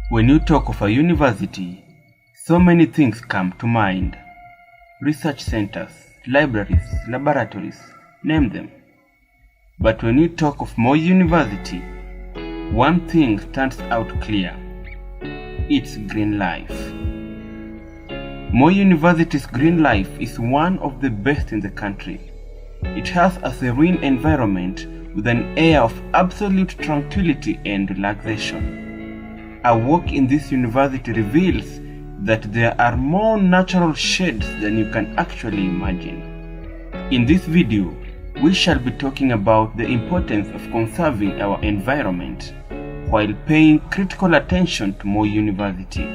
When you talk of a university, so many things come to mind. Research centers, libraries, laboratories, name them. But when you talk of Moi University, one thing stands out clear. It's green life. Moi University's green life is one of the best in the country. It has a serene environment with an air of absolute tranquility and relaxation. A walk in this university reveals that there are more natural shades than you can actually imagine. In this video, we shall be talking about the importance of conserving our environment while paying critical attention to Moi University.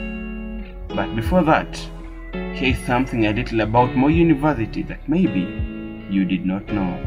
But before that, here is something a little about Moi University that maybe you did not know.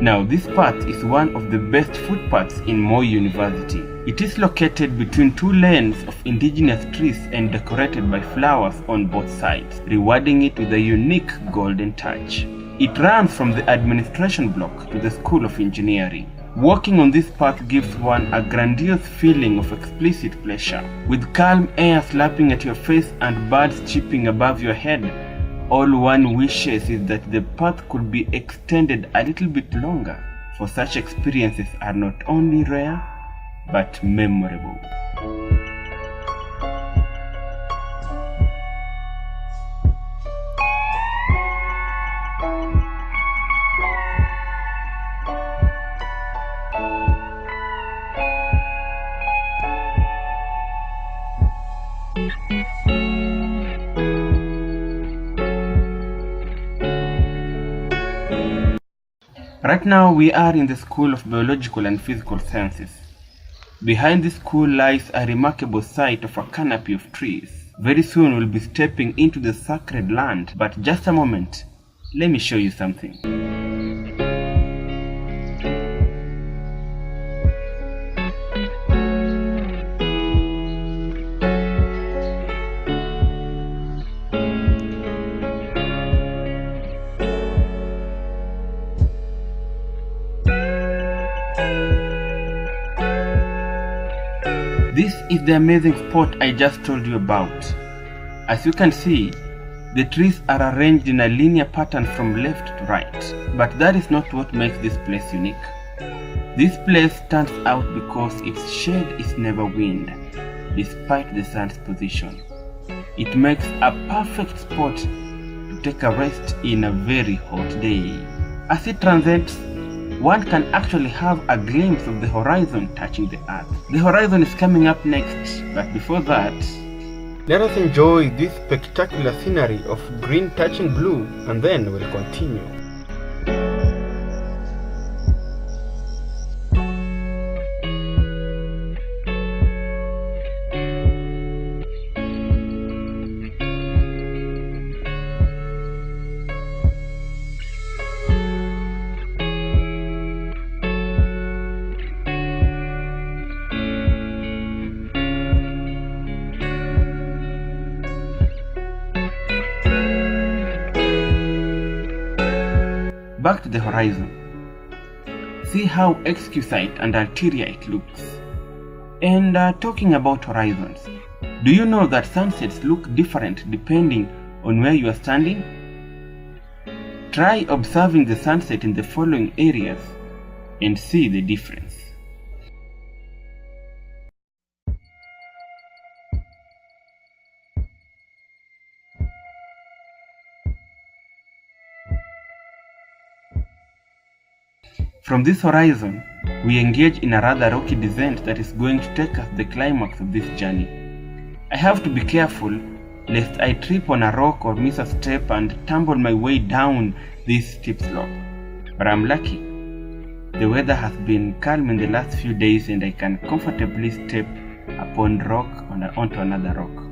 Now, this path is one of the best footpaths in Moi University. It is located between two lanes of indigenous trees and decorated by flowers on both sides, rewarding it with a unique golden touch. It runs from the administration block to the School of Engineering. Walking on this path gives one a grandiose feeling of explicit pleasure. With calm air slapping at your face and birds chirping above your head, all one wishes is that the path could be extended a little bit longer, for such experiences are not only rare, but memorable. Right now we are in the School of Biological and Physical Sciences. Behind the school lies a remarkable sight of a canopy of trees. Very soon we'll be stepping into the sacred land, but just a moment, let me show you something. This is the amazing spot I just told you about. As you can see, the trees are arranged in a linear pattern from left to right. But that is not what makes this place unique. This place stands out because its shade is never wind, despite the sun's position. It makes a perfect spot to take a rest in a very hot day. As it transits, one can actually have a glimpse of the horizon touching the earth. The horizon is coming up next, but before that, let us enjoy this spectacular scenery of green touching blue, and then we'll continue. Back to the horizon. See how exquisite and ulterior it looks. And talking about horizons, do you know that sunsets look different depending on where you are standing? Try observing the sunset in the following areas and see the difference. From this horizon, we engage in a rather rocky descent that is going to take us to the climax of this journey. I have to be careful lest I trip on a rock or miss a step and tumble my way down this steep slope. But I'm lucky. The weather has been calm in the last few days and I can comfortably step upon rock onto another rock.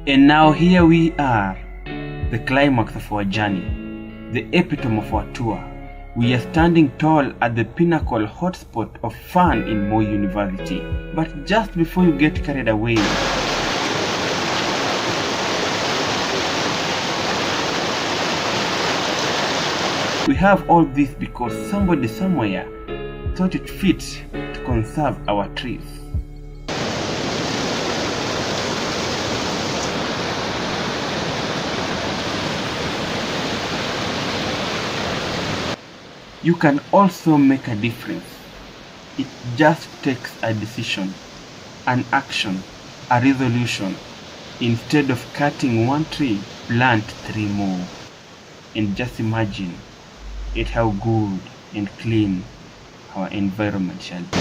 And now here we are, the climax of our journey, the epitome of our tour. We are standing tall at the pinnacle hotspot of fun in Moi University. But just before you get carried away, we have all this because somebody somewhere thought it fit to conserve our trees. You can also make a difference. It just takes a decision, an action, a resolution. Instead of cutting one tree, plant 3 more. And just imagine how good and clean our environment shall be.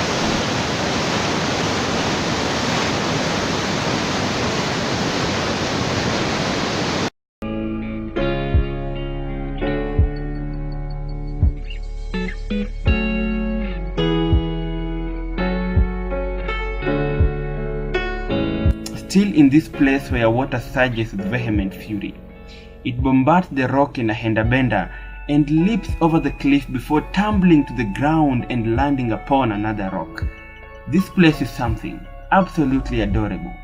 Still in this place where water surges with vehement fury, it bombards the rock in a handabender and leaps over the cliff before tumbling to the ground and landing upon another rock. This place is something absolutely adorable.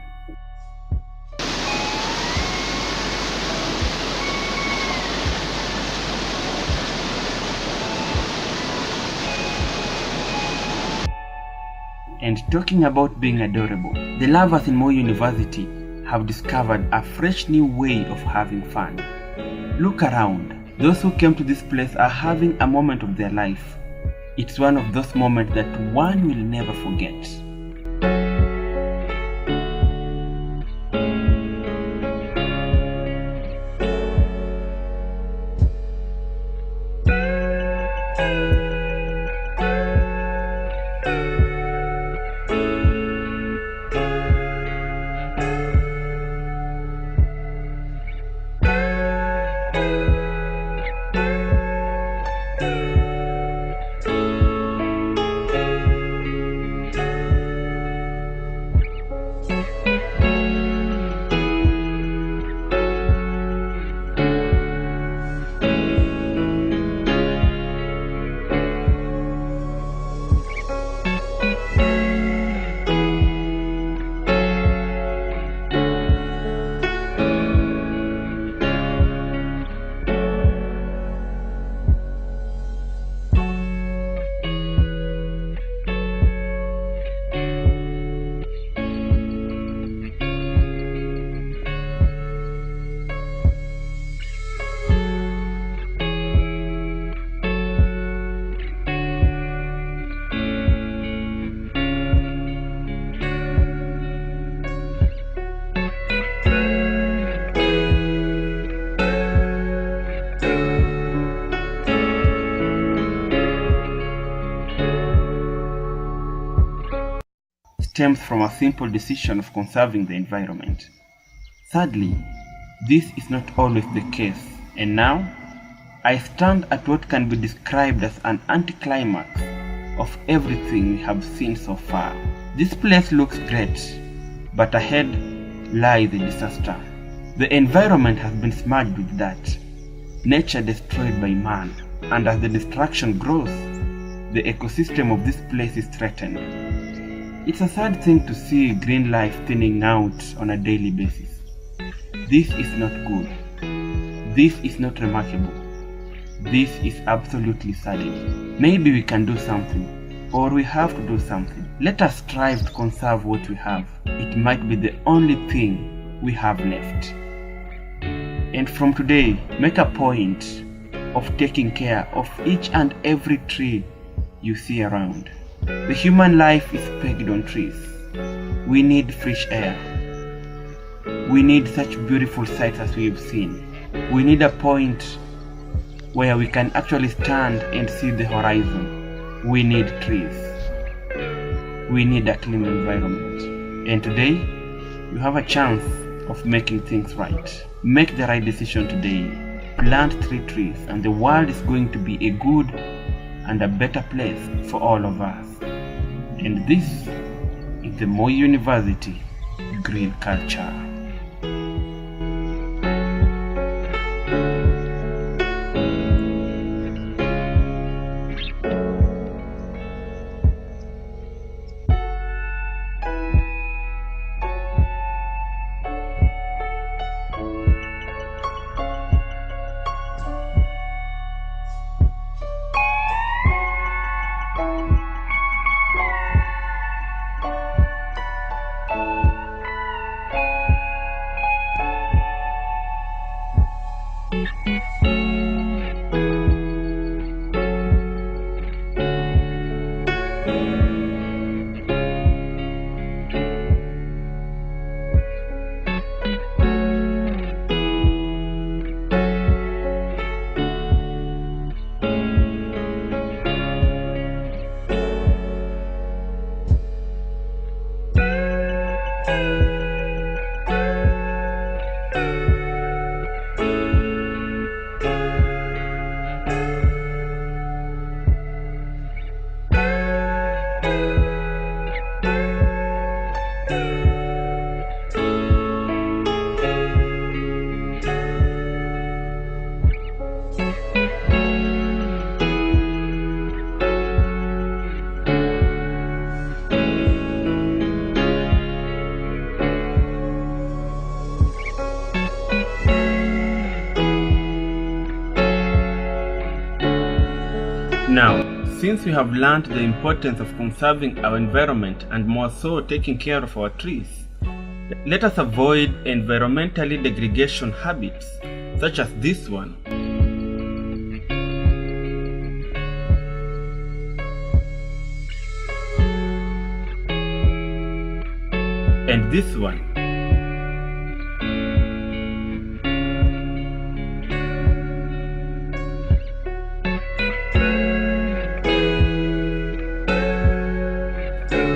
And talking about being adorable, the lovers in Moi University have discovered a fresh new way of having fun. Look around. Those who came to this place are having a moment of their life. It's one of those moments that one will never forget. Stems from a simple decision of conserving the environment. Sadly, this is not always the case, and now I stand at what can be described as an anticlimax of everything we have seen so far. This place looks great, but ahead lies a disaster. The environment has been smudged with dirt, nature destroyed by man, and as the destruction grows, the ecosystem of this place is threatened. It's a sad thing to see green life thinning out on a daily basis. This is not good. This is not remarkable. This is absolutely saddening. Maybe we can do something, or we have to do something. Let us strive to conserve what we have. It might be the only thing we have left. And from today, make a point of taking care of each and every tree you see around. The human life is pegged on trees. We need fresh air. We need such beautiful sights as we've seen. We need a point where we can actually stand and see the horizon. We need trees. We need a clean environment. And today, you have a chance of making things right. Make the right decision today. Plant 3 trees and the world is going to be a good and a better place for all of us. And this is the Moi University Green Culture. Now, since we have learned the importance of conserving our environment and more so taking care of our trees, let us avoid environmentally degradation habits such as this one. And this one.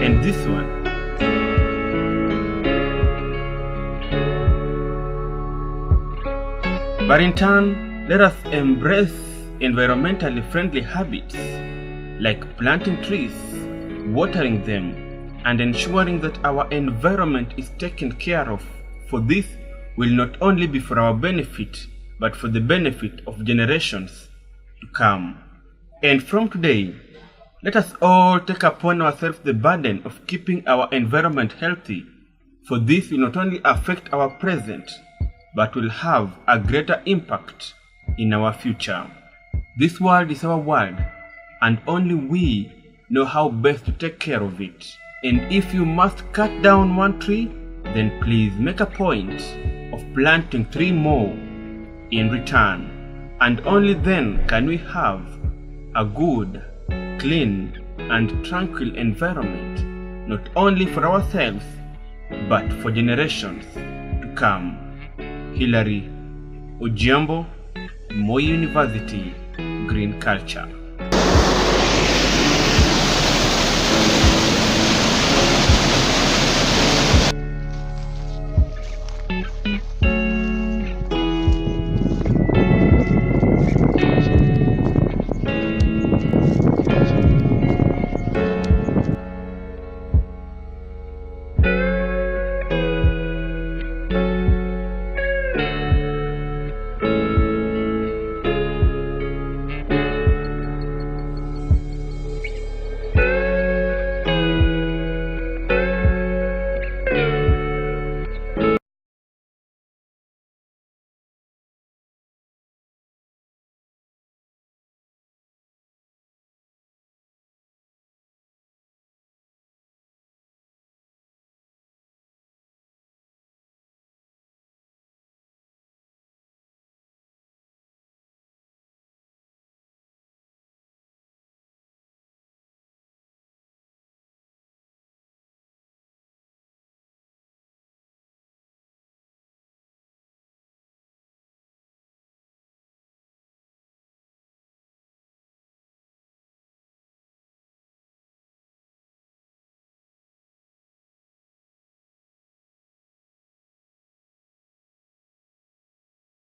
And this one. But in turn, let us embrace environmentally friendly habits like planting trees, watering them, and ensuring that our environment is taken care of, for this will not only be for our benefit, but for the benefit of generations to come. And from today, let us all take upon ourselves the burden of keeping our environment healthy, for this will not only affect our present, but will have a greater impact in our future. This world is our world, and only we know how best to take care of it. And if you must cut down one tree, then please make a point of planting 3 more in return. And only then can we have a good, clean, and tranquil environment, not only for ourselves, but for generations to come. Hilary Ojiambo, Moi University, Green Culture.